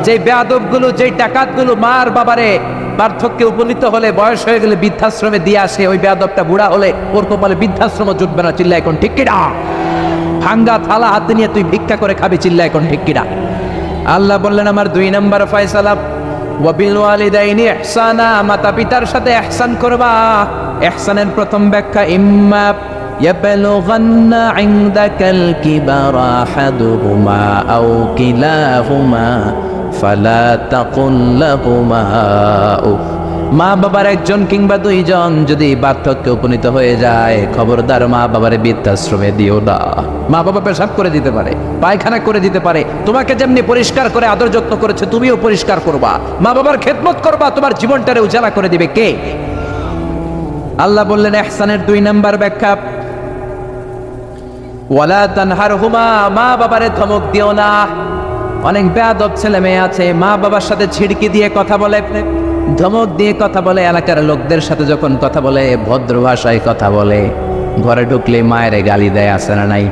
যেই বেয়াদবগুলো, যেই ডাকাতগুলো মার বাবারে বার্ধক্যে উপনীত হলে, বয়স হয়ে গেলে বৃদ্ধাশ্রমে দিয়ে আসে, ওই বেয়াদবটা বুড়া হলে ওর কপালে বৃদ্ধাশ্রম জুটবে না। চিল্লা এখন ঠিক কিনা? ভাঙ্গা থালা হাতে নিয়ে তুই ভিক্ষা করে খাবি। চিল্লা এখন ঠিক কিনা? আল্লাহ বললেন আমার 2 নম্বর ফয়সালা, ওয়াবিল ওয়ালিদাইনি ইহসানা, মাতা পিতার সাথে ইহসান করবা। ইহসানের প্রথম ব্যাখ্যা ইম্মা ইয়াবলুগান্না ইনদাকাল কিবারা আহাদুহুমা আও কিলাহুমা ফালা তাকুল লাহুমা উফ। মা বাবার একজন কিংবা দুইজন যদি বার্ধক্যে উপনীত হয়ে যায়, খবরদার মা বাবার বৃদ্ধাশ্রমে দিও না। মা বাবা পেশাব করে দিতে পারে, পায়খানা করে দিতে পারে, তোমাকে যেমনি পরিষ্কার করে আদর যত্ন করেছে তুমিও পরিষ্কার করবা, মা বাবার খেদমত করবা, তোমার জীবনটারে উজালা করে দিবে কে? আল্লাহ বললেন ইহসানের 2 নম্বর ব্যাখ্যা ওয়ালা তানহারহুমা, মা বাবারে ধমক দিও না। অনেক বেয়াদব ছেলে মেয়ে আছে, মা বাবার সাথে ছিড়কি দিয়ে কথা বলে, ধমক দিয়ে কথা বলে, এলাকার লোকদের সাথে যখন কথা বলে ভদ্র ভাষায় কথা বলে, ঘরে ঢুকলে মায়ের গালি দেয়, আছে না নাই?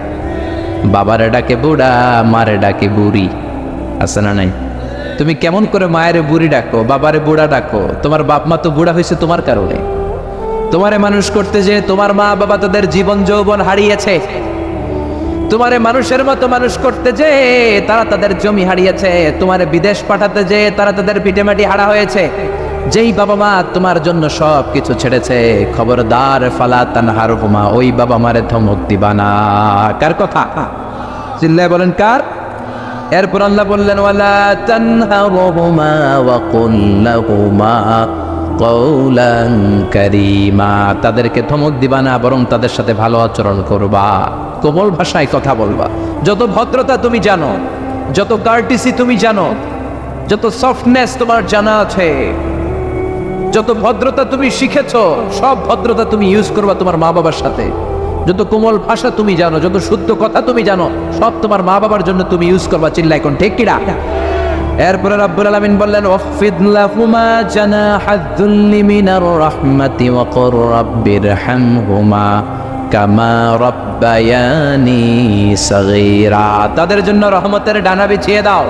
বাবারে ডাকে বুড়া, মারে ডাকে বুড়ি, আছে না নাই? তুমি কেমন করে মায়ের বুড়ি ডাকো, বাবারে বুড়া ডাকো? তোমার বাপ মা তো বুড়া হয়েছে তোমার কারণে। তোমারে মানুষ করতে যে তোমার মা বাবা তাদের জীবন যৌবন হারিয়েছে, তোমারে মানুষের মতো মানুষ করতে যে তারা তাদের জমি হারিয়েছে, তোমারে বিদেশ পাঠাতে যে তারা তাদের পিঠেমাটি হারা হয়েছে। যেই বাবা মা তোমার জন্য সব কিছু ছেড়েছে, খবরদার ফালা তানহারহুমা, ওই বাবা মারে ধমক দিবা না। কার কথা? চিল্লায় বলেন কার? এরপর আল্লাহ বললেন ওয়ালা তানহারহুমা ওয়া কুল লাহুমা কওলান কারীমা, তাদেরকে ধমক দিবা না, বরং তাদের সাথে ভালো আচরণ করবা, কোমল ভাষায় কথা বলবা। যত ভদ্রতা তুমি জানো, যত কার্টিসি তুমি জানো, যত সফটনেস তোমার জানা আছে, যত ভদ্রতা তুমি শিখেছো, সব ভদ্রতা তুমি ইউজ করবা তোমার মা বাবার সাথে। যত কোমল ভাষা তুমি জানো, যত শুদ্ধ কথা তুমি জানো, সব তোমার মা বাবার জন্য তুমি ইউজ করবা। চিল্লাই কোন ঠিক কিনা? এরপরে রাব্বুল আলামিন বললেন ওয়াখফিদ লাহুমা জানাহায-যুল্লি মিনার রাহমাতি ওয়া কুর রাব্বিরহামহুমা কামা রাব্বায়ানি সাগীরা, তাদের জন্য রহমতের ডানা বিছিয়ে দাও।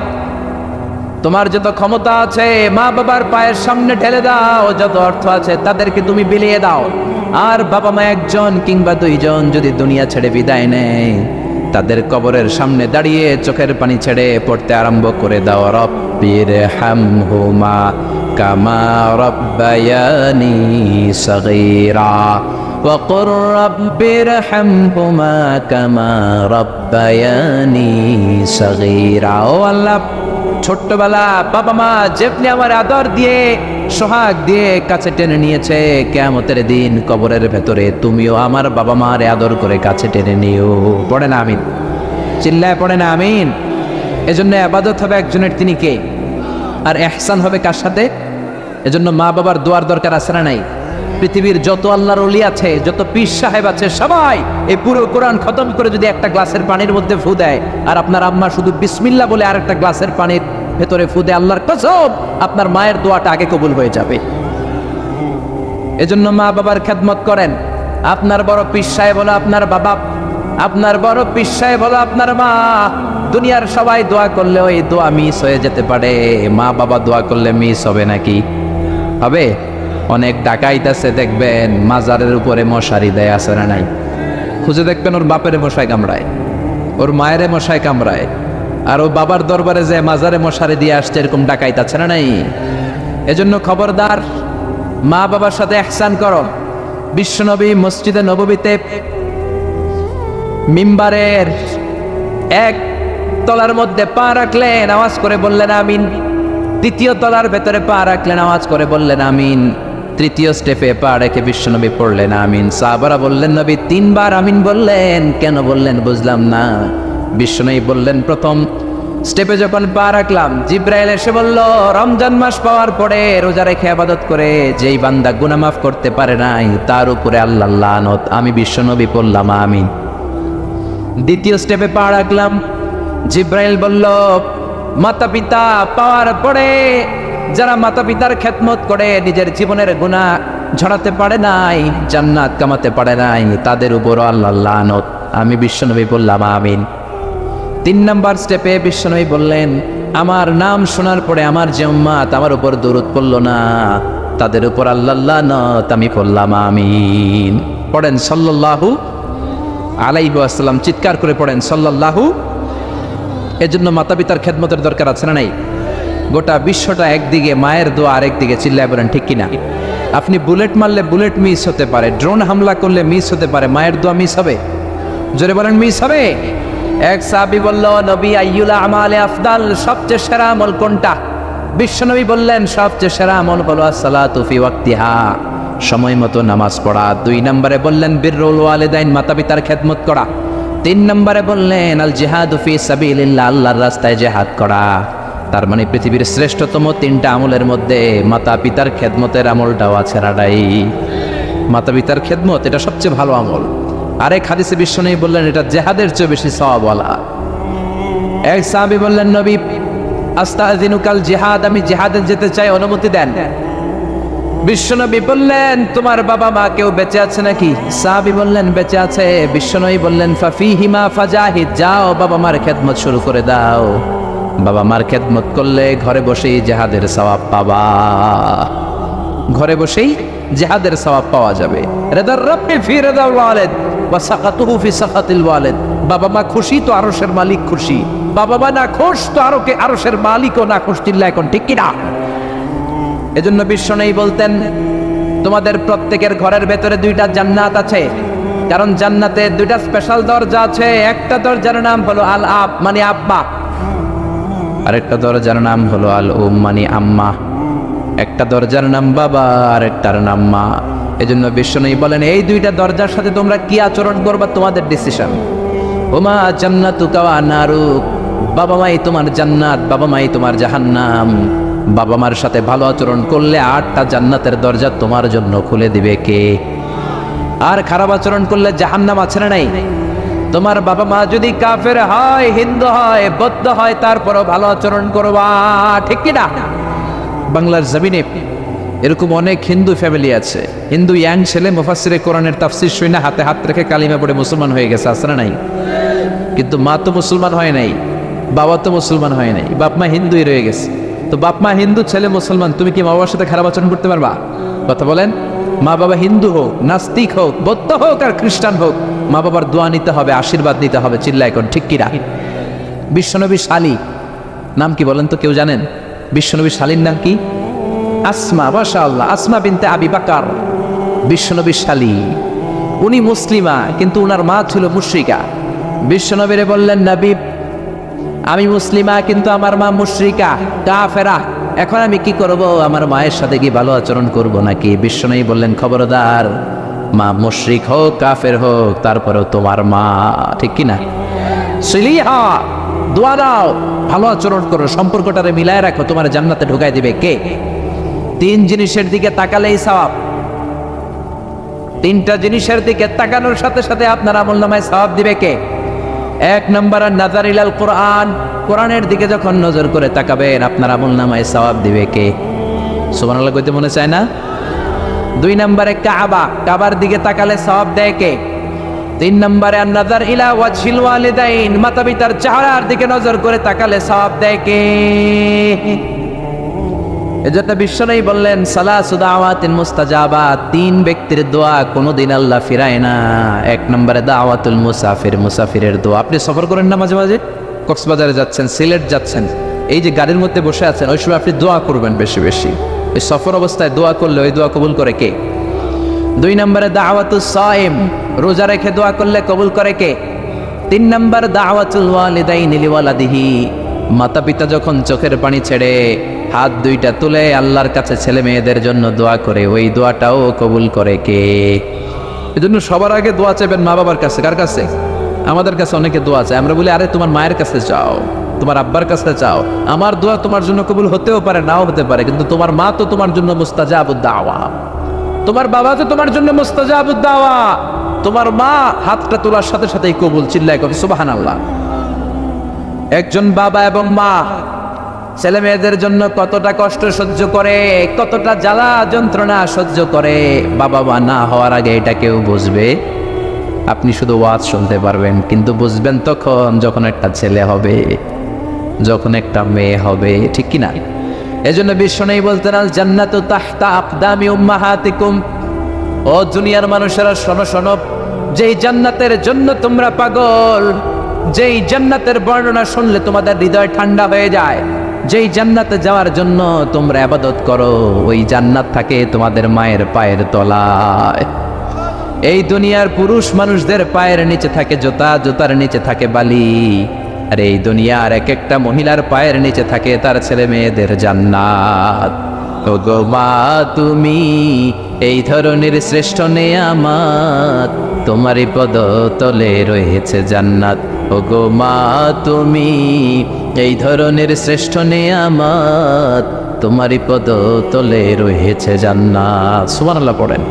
তোমার যত ক্ষমতা আছে মা বাবার পায়ের সামনে ঢেলে দাও, যত অর্থ আছে তাদেরকে তুমি বিলিয়ে দাও। আর বাবা মা একজন কিংবা দুইজন যদি দুনিয়া ছেড়ে বিদায় নেয়, তাদের কবরের সামনে দাঁড়িয়ে চোখের পানি ছেড়ে পড়তে আরম্ভ করে দাও রব্বিরহামহুমা কামা রাব্বায়ানি সাগীরা ওয়া কুর রাব্বিরহামহুমা কামা রাব্বায়ানি সাগীরা। ও আল্লাহ, ছোট্টবেলা বাবা মা যেমনি আমার আদর দিয়ে সোহাগ দিয়ে কাছে টেনে নিয়েছে, কিয়ামতের দিন কবরের ভেতরে তুমিও আমার বাবা মার আদর করে কাছে টেনে নিও। পড়ে না আমিন? চিল্লায় পড়ে না আমিন? এজন্য ইবাদত হবে একজনের, তিনি কে? আর ইহসান হবে কার সাথে? এজন্য মা বাবার দোয়ার দরকার আছে না নাই? পৃথিবীর যত আল্লাহর ওলি আছে, যত পীর সাহেব আছে, সবাই এই পুরো কোরআন খতম করে যদি একটা গ্লাসের পানির মধ্যে ফু দেয়, আর আপনার আম্মা শুধু বিসমিল্লাহ বলে আরেকটা গ্লাসের পানির ভেতরে ফু দেয়, আল্লাহর কসম আপনার মায়ের দোয়াটা আগে কবুল হয়ে যাবে। এজন্য মা বাবার খেদমত করেন। আপনার বড় পীর সাহেব হলো আপনার বাবা, আপনার বড় পীর সাহেব হলো আপনার মা। দুনিয়ার সবাই দোয়া করলে ওই দোয়া মিস হয়ে যেতে পারে, মা বাবা দোয়া করলে মিস হবে নাকি? হবে? অনেক ডাকাইত আছে দেখবেন মাজারের উপরে মশারি দেয়, আছে না নাই? খুঁজে দেখবেন ওর বাপের মশায় কামড়ায়, ওর মায়ের মশায় কামড়ায়, আর ও বাবার দরবারে যে মাজারে মশারি দিয়ে আসছে, এরকম ডাকাইত আছে না নাই? এজন্য খবরদার মা বাবার সাথে ইহসান করো। বিশ্বনবী মসজিদে নববীতে মিম্বারের এক তলার মধ্যে পা রাখলেন, আওয়াজ করে বললেন আমিন। দ্বিতীয় তলার ভেতরে পা রাখলেন, আওয়াজ করে বললেন আমিন। তৃতীয় স্টেপে পা রেখে বিশ্বনবী পড়লেন আমিন। সাহাবারা বললেন নবী 3 বার আমিন বললেন, কেন বললেন বুঝলাম না। বিশ্বনবী বললেন প্রথম স্টেপে যখন পা রাখলাম, জিব্রাইল এসে বলল রমজান মাস পাওয়ার পরে রোজা রেখে ইবাদত করে যেই বান্দা গুনাহ মাফ করতে পারে নাই, তার উপরে আল্লাহর লানত। আমি বিশ্বনবী পড়লাম আমিন। দ্বিতীয় স্টেপে পা রাখলাম, জিব্রাইল বলল মাতা পিতা পাওয়ার পরে যারা মাতা পিতার খেদমত করে নিজের জীবনের গুনাহ ঝরাতে পারে নাই, জান্নাত কামাতে পারে নাই, তাদের উপর আল্লাহর লানত। আমি বিশ্বনবী বললাম আমিন। 3 নাম্বার স্টেপে বিশ্বনবী বললেন আমার নাম শোনার পরে আমার যে উম্মত আমার উপর দরুদ পড়ল না, তাদের উপর আল্লাহর লানত। আমি বললাম আমিন। পড়েন সাল্লাল্লাহু আলাইহি ওয়াসাল্লাম, চিৎকার করে পড়েন সাল্লাল্লাহু। এজন্য মাতা পিতার খেদমতের দরকার আছে না নাই? গোটা বিশ্বটা একদিকে, মায়ের দোয়া আরেকদিকে, চিল্লায় বলেন ঠিক কিনা? আপনি বুলেট মারলে বুলেট মিস হতে পারে, ড্রোন হামলা করলে মিস হতে পারে, মায়ের দোয়া মিস হবে? জোরে বলেন মিস হবে? এক সাহাবী বলল, নবী আইয়ুল আমালে আফদাল, সবচেয়ে সেরা আমল কোনটা? বিশ্বনবী বললেন সবচেয়ে সেরা আমল হলো আসসালাতু ফি ওয়াক্তিহা, সময় মতো নামাজ পড়া। 2 নম্বরে বললেন বিররুল ওয়ালিদাইন, মাতা পিতার খেদমত করা। 3 নম্বরে বললেন আল জিহাদু ফি সাবিলিল্লাহ, আল্লাহর রাস্তায় জিহাদ করা। তার মানে পৃথিবীর শ্রেষ্ঠতম 3টা আমলের মধ্যে মাতা পিতার খেদমতের আমলটাও আছে রাডাই। মাতা পিতার খেদমত এটা সবচেয়ে ভালো আমল। আরেক হাদিসে বিশ্বনবী বললেন এটা জিহাদের চেয়ে বেশি সওয়াবওয়ালা। এক সাহাবী বললেন নবী আস্তাযিনুকাল জিহাদ, আমি জিহাদে যেতে চাই, অনুমতি দেন। বিশ্বনবী বললেন তোমার বাবা মা কেউ বেঁচে আছে নাকি? সাহাবী বললেন বেঁচে আছে। বিশ্বনবী বললেন ফাফিহিমা ফাজাহিদ, যাও বাবা মার খেদমত শুরু করে দাও। বাবা মার খেদমত করলে ঘরে বসেই জিহাদের সওয়াব পাবা, ঘরে বসেই জিহাদের সওয়াব পাওয়া যাবে। রিদার রাব্বি ফি রিদাল ওয়ালিদ ওয়া সাকাতুহু ফি সাকাতিল ওয়ালিদ, বাবা মা খুশি তো আরশের মালিক খুশি, বাবা মা না খুশ তো আরশের মালিকও না খুশ। চিল্লা এখন ঠিক কি না? এজন্য বিশ্বনবী বলতেন তোমাদের প্রত্যেকের ঘরের ভেতরে 2টা জান্নাত আছে, কারণ জান্নাতে 2টা স্পেশাল দরজা আছে। একটা দরজার নাম হলো আল আব মানে আব্বা, আরেকটা দরজার নাম হলো আল উম মানে আম্মা। একটা দরজার নাম বাবা, আরেকটার নাম মা। এজন্য বিশ্বনবী বলেন এই 2টা দরজার সাথে তোমরা কি আচরণ করবা তোমাদের ডিসিশন। ওমা জান্নাতুকা ওয়া নারুক, বাবা মাই তোমার জান্নাত, বাবা মাই তোমার জাহান্নাম। বাবা মার সাথে ভালো আচরণ করলে 8টা জান্নাতের দরজা তোমার জন্য খুলে দিবে কে? আর খারাপ আচরণ করলে জাহান্নাম আছে না নাই? তোমার বাবা মা যদি কাফের হয়, হিন্দু হয়, বৌদ্ধ হয়, তারপরও ভালো আচরণ করবা, ঠিক কি না? বাংলার জমিনে এরকম অনেক হিন্দু ফ্যামিলি আছে, হিন্দু ইয়াং ছেলে মুফাসসিরে কোরআনের তাফসীর শুনে হাতে হাত রেখে কালিমা পড়ে মুসলমান হয়ে গেছে, আছে না নাই? কিন্তু মা তো মুসলমান হয় নাই, বাবা তো মুসলমান হয় নাই, বাপ মা হিন্দুই রয়ে গেছে। তো বাপ মা হিন্দু, ছেলে মুসলমান, তুমি কি মা বাবার সাথে খারাপ আচরণ করতে পারবা? কথা বলেন। মা বাবা হিন্দু হোক, নাস্তিক হোক, বৌদ্ধ হোক আর খ্রিস্টান হোক, মা বাবার দোয়া নিতে হবে, আশীর্বাদ নিতে হবে। চিল্লা এখন ঠিক কিনা? বিশ্বনবী শালী নাম কি বলেন তো? কেউ জানেন বিশ্বনবী শালীর নাম কি? আসমা, মাশাআল্লাহ, আসমা বিনতে আবি বকর বিশ্বনবী শালী। উনি মুসলিমা, কিন্তু উনার মা ছিল মুশরিকা। বিশ্বনবীরে বললেন নবী আমি মুসলিমা কিন্তু আমার মা মুশরিকা, কাফেরা, এখন আমি কি করব? আমার মায়ের সাথে কি ভালো আচরণ করব নাকি? বিশ্বনবী বললেন খবরদার, মা মুশরিক হোক কাফের হোক তারপরেও তোমার মা, ঠিক কি না? সিলিহা, দোয়া দাও, ভালো আচরণ করো, সম্পর্কটারে মিলায় রাখো, তোমার জান্নাতে ঢুকাই দিবে কে? 3 জিনিসের দিকে তাকালেই সওয়াব। 3টা জিনিসের দিকে তাকানোর সাথে সাথে আপনার আমলনামায় সওয়াব দিবে কে? 1 নম্বর নাযার ইলাল কোরআন, কোরআনের দিকে যখন নজর করে তাকাবেন আপনার আমলনামায় সওয়াব দিবে কে? সুবহানাল্লাহ কইতে মনে চায় না? 2 নম্বরে কাবা, কাবার দিকে তাকালে সওয়াব দেয় কে? 3 নম্বরে নাযার ইলা ওয়াজহিল ওয়ালিদাইন, মাতা পিতার চেহারার দিকে নজর করে তাকালে সওয়াব দেয় কে? এজন্য বিশ্বনবী বললেন সালাসু দাওয়াতিন মুস্তাজাবাত, 3 ব্যক্তির দোয়া কোনোদিন আল্লাহ ফিরায় না। 1 নম্বরে দাওয়াতুল মুসাফির, মুসাফিরের দোয়া। আপনি সফর করেন না মাঝে মাঝে, কক্সবাজারে যাচ্ছেন, সিলেট যাচ্ছেন, এই যে গাড়ির মধ্যে বসে আছেন, ওই সময় আপনি দোয়া করবেন বেশি বেশি। এই সফর অবস্থায় দোয়া করলে ওই দোয়া কবুল করে কে? 2 নম্বরে দাওয়াতুস সাইম, রোজা রেখে দোয়া করলে কবুল করে কে? 3 নম্বর দাওয়াতুল ওয়ালিদাইনি লিওয়ালাদিহি, মাতা পিতা যখন চোখের পানি ছেড়ে হাত 2টা তুলে আল্লাহর কাছে ছেলে মেয়েদের জন্য দোয়া করে, ওই দোয়াটাও কবুল করে কে? এজন্য সবার আগে দোয়া চাইবেন মা বাবার কাছে। কার কাছে? আমাদের কাছে অনেকে দোয়া চায়, আমরা বলি আরে তোমার মায়ের কাছে চাও, তোমার আব্বার কাছে চাও। আমার দোয়া তোমার জন্য কবুল হতেও পারে, নাও হতে পারে, কিন্তু তোমার মা তো তোমার জন্য মুস্তাজাবুদ দাওয়া, তোমার বাবা তো তোমার জন্য মুস্তাজাবুদ দাওয়া। তোমার মা হাতটা তোলার সাথে সাথেই কবুল। চিল্লায় কবি সুবহানাল্লাহ। একজন বাবা এবং মা ছেলে মেয়েদের জন্য কতটা কষ্ট সহ্য করে, কতটা জ্বালা যন্ত্রণা সহ্য করে, বাবা মা না হওয়ার আগে এটা কেউ বুঝবে? আপনি শুধু ওয়াজ শুনতে পারবেন, কিন্তু বুঝবেন তখন যখন একটা ছেলে হবে, যখন একটা মেয়ে হবে, ঠিক কি না? এজন্য বিশ্বনবী বলতেন আল জান্নাতু তাহতা আকদামি উম্মাহাতিকুম, ও দুনিয়ার মানুষেরা শোনো শোনো, যেই জান্নাতের জন্য তোমরা পাগল, যেই জান্নাতের বর্ণনা শুনলে তোমাদের হৃদয় ঠান্ডা হয়ে যায়, যেই জান্নাতে যাওয়ার জন্য তোমরা ইবাদত করো ওই জান্নাত থাকে তোমাদের মায়ের পায়ের তলায়। এই দুনিয়ার পুরুষ মানুষদের পায়ের নিচে থাকে জুতা, জুতার নিচে থাকে বালি, আর এই দুনিয়ার এক একটা মহিলার পায়ের নিচে থাকে তার ছেলে মেয়েদের জান্নাত। ওগো মা তুমি এই ধরনের শ্রেষ্ঠ নেয়ামত, তোমারই পদতলে রয়েছে জান্নাত। ওগো মা তুমি এই ধরনের শ্রেষ্ঠ নেয়ামত, তোমারই পদতলে রয়েছে জান্নাত। সুবহানাল্লাহ পড়েন।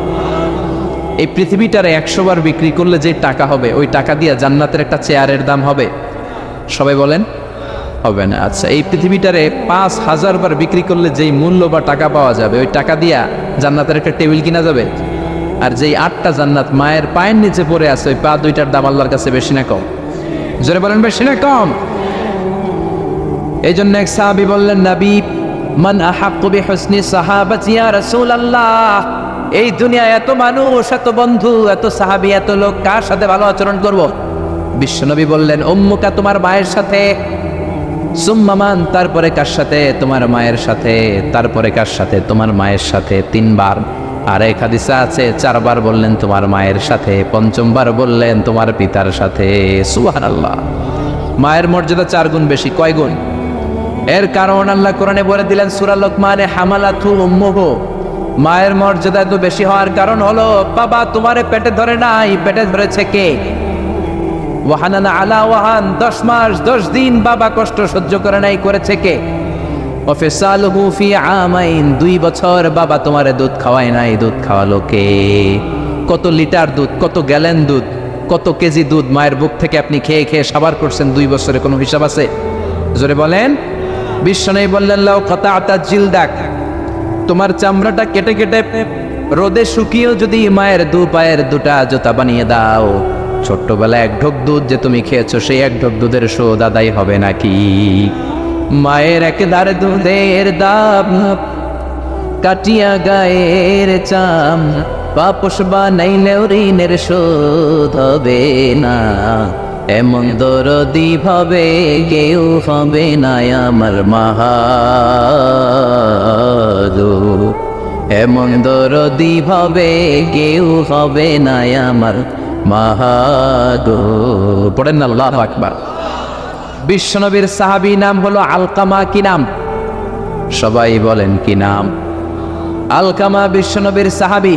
এই পৃথিবীটারে 100 বার বিক্রি করলে যে টাকা হবে ওই টাকা দিয়ে জান্নাতের একটা চেয়ারের দাম হবে? সবাই বলেন হবে না। আচ্ছা, এই পৃথিবীটারে 5000 বার বিক্রি করলে যেই মূল্য বা টাকা পাওয়া যাবে ওই টাকা দিয়া জান্নাতের একটা টেবিল কিনা যাবে? আর যেই 8টা জান্নাত মায়ের পায়ের নিচে পড়ে আছে ওই পা দুইটার দাম আল্লাহর কাছে বেশি না কম? জোরে বলেন বেশি না কম? এই জন্য এক সাহাবী বললেন, নবী মান আহাক্কু বিহুসনি সাহাবাতি ইয়া রাসূলুল্লাহ, এই দুনিয়ায় এত মানুষ, এত বন্ধু, এত সাহাবী, এত লোক, কার সাথে ভালো আচরণ করব? বিশ্বনবী বললেন, উম্মুকা, তোমার মায়ের সাথে। সুম্মা মান, তারপরে কার সাথে? তোমার মায়ের সাথে। তারপরে কার সাথে? তোমার মায়ের সাথে। 3 বার। আর এক হাদিসে আছে 4 বার বললেন তোমার মায়ের সাথে, 5ম বার বললেন তোমার পিতার সাথে। সুবহানাল্লাহ। মায়ের মর্যাদা 4 গুণ বেশি। কয় গুণ? এর কারণ আল্লাহ কোরআনে বলে দিলেন সূরা লোকমানে, হামালাতু উম্মুহু, মায়ের মর্যাদা এত বেশি হওয়ার কারণ হলো বাবা তোমারে পেটে ধরে নাই, পেটে ধরেছে কে? ওয়াহানানা আলা ওয়াহান, 10 মাস 10 দিন বাবা কষ্ট সহ্য করে নাই, করেছে কে? ওয়াফিসালুহু ফি আমাইন, 2 বছর বাবা তোমারে দুধ খাওয়ায় নাই, দুধ খাওয়ালো কে? কত লিটার দুধ, কত গ্যালন দুধ, কত কেজি দুধ মায়ের বুক থেকে আপনি খেয়ে খেয়ে সাবার করছেন 2 বছরে, কোনো হিসাব আছে? জোরে বলেন। বিশ্বনবী বললেন, লাউ কাতাআতা জিলদাক, তোমার চামড়াটা কেটে কেটে রোদে শুকিয়েও যদি মায়ের 2 পায়ের 2টা জুতা বানিয়ে দাও, ছোট্টবেলায় 1 ঢোক দুধ যে তুমি খেয়েছো সেই 1 ঢোক দুধের শোধ আদায় হবে নাকি? মায়ের একেদার দুধের দাম কাটিয়া গায়ের চাম, পাপস বানাইলেও ঋণের শোধ হবে না, এমন দরদি ভাবে কেউ হবে না আমার মাহাদো, এমন দরদি ভাবে কেউ হবে না আমার মাহাদো। পড়েন না আল্লাহু আকবার। বিশ্বনবীর সাহাবী নাম হলো আলকামা। কি নাম? সবাই বলেন কি নাম? আলকামা বিশ্বনবীর সাহাবী।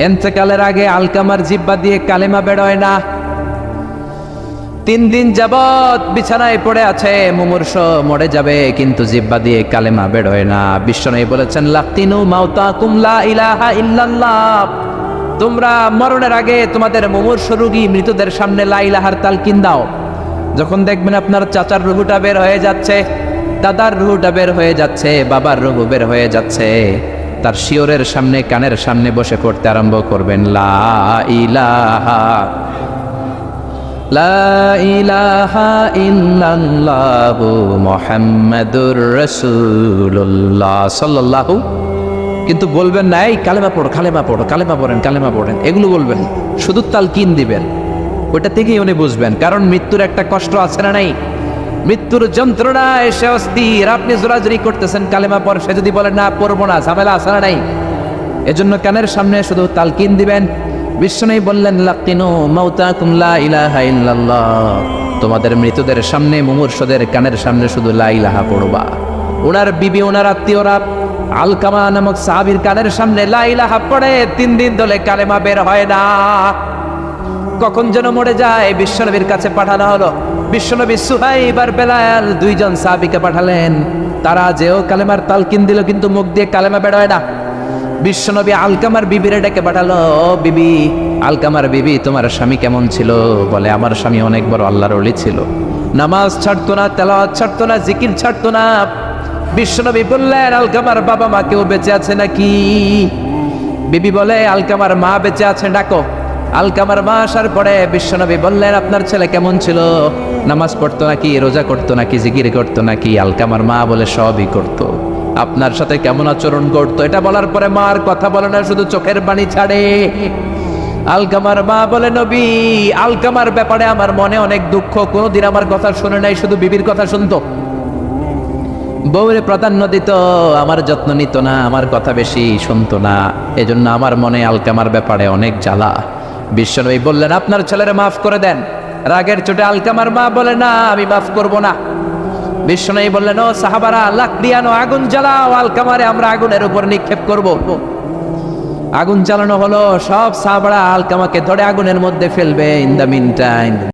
ইন্তেকালের আগে আলকামার জিহ্বা দিয়ে কালেমা বেরোয় না। 3 দিন যাবত বিছানায় পড়ে আছে, মুমূর্ষ, মরে যাবে, কিন্তু জিহ্বা দিয়ে কালেমা বেরোয় না। বিশ্বনবী বলেছেন, লাকিনু মাউতাকুম লা ইলাহা ইল্লাল্লাহ, তোমরা মরণের আগে তোমাদের মুমূর্ষ রোগী মৃতদের সামনে লা ইলাহার তালকিন দাও। যখন দেখবেন আপনার চাচার রুহুটা বের হয়ে যাচ্ছে, দাদার রুহুটা বের হয়ে যাচ্ছে, বাবার রুহু বের হয়ে যাচ্ছে, তার শিওরের সামনে, কানের সামনে বসে পড়তে আরম্ভ করবেন, লা ইলাহা লা ইলাহা ইল্লাল্লাহু মুহাম্মাদুর রাসূলুল্লাহ সাল্লাল্লাহু। কিন্তু বলবেন না এই কালেমা পড়ো, কালেমা পড়ো, কালেমা পড়েন, কালেমা পড়েন, এগুলো বলবেন, শুধু তালকিন দিবেন। ওটা থেকেই উনি বুঝবেন, কারণ মৃত্যুর একটা কষ্ট আছে না নাই? মৃত্যুর যন্ত্রণা এসে অস্থির, আপনি জোরাজুরি করতেছেন কালেমা পড়, সে যদি বলে না পড়বো না, ঝামেলা আছে না নাই? এজন্য কানের সামনে শুধু তালকিন দিবেন। বিশ্বনবী বললেন, লাকিনু মাউতাকুম লা ইলাহা ইল্লাল্লাহ, তোমাদের মৃতদের সামনে, মুমূর্ষদের কানের সামনে শুধু লা ইলাহা পড়বা। ওনার বিবি, ওনার আত্মীয়রা আলকামা নামক সাহাবীর কানের সামনে লা ইলাহা পড়ে, 3 দিন ধরে কালেমা বের হয় না। কখন যেন মরে যায়, বিশ্বনবীর কাছে পাঠানো হলো। বিশ্বনবী সুহাইব আর বেলাল 2 জন সাহাবীকে পাঠালেন, তারা যেও কালেমার তালকিন দিল, কিন্তু মুখ দিয়ে কালেমা বের হয় না। বিশ্বনবী আলকামার বিবিরে ডেকে পাঠালো, ও বিবি, আলকামার বিবি, তোমার স্বামী কেমন ছিল? বলে, আমার স্বামী অনেক বড় আল্লাহর ওলি ছিল, নামাজ ছাড়তো না, তেলাওয়াত ছাড়তো না, জিকির ছাড়তো না। বিশ্বনবী বললেন, আলকামার বাবা মা কেউ বেঁচে আছে নাকি? বিবি বলে, আলকামার মা বেঁচে আছে, ডাকো। আলকামার মা আসার পরে বিশ্বনবী বললেন, আপনার ছেলে কেমন ছিল? নামাজ পড়তো নাকি, রোজা করতো নাকি, জিকির করতো নাকি? আলকামার মা বলে, সবই করতো। আপনার সাথে কেমন আচরণ করতো? এটা বলার পরে মা আর কথা বলে না, শুধু চোখের পানি ছাড়ে। আলকামার মা বলে, নবী, আলকামার ব্যাপারে আমার মনে অনেক দুঃখ, কোনোদিন আমার কথা শুনে নাই, শুধু বিবির কথা শুনতো। বউরে প্রাধান্য দিত, আমার যত্ন নিত না, আমার কথা বেশি শুনতো না। এজন্য আমার মনে আলকামার ব্যাপারে অনেক জ্বালা। বিশ্বনবী বললেন, আপনার ছেলেরা মাফ করে দেন। রাগের চোটে আলকামার মা বলে, না আমি মাফ করব না। বিশ্বনবী বললেন, ও সাহাবারা, লাকড়ি আনো, আগুন জ্বালাও, আলকামারে আমরা আগুনের উপর নিক্ষেপ করব। আগুন জ্বালানো হলো, সব সাহাবারা আলকামাকে ধরে আগুনের মধ্যে ফেলবে। In the mean time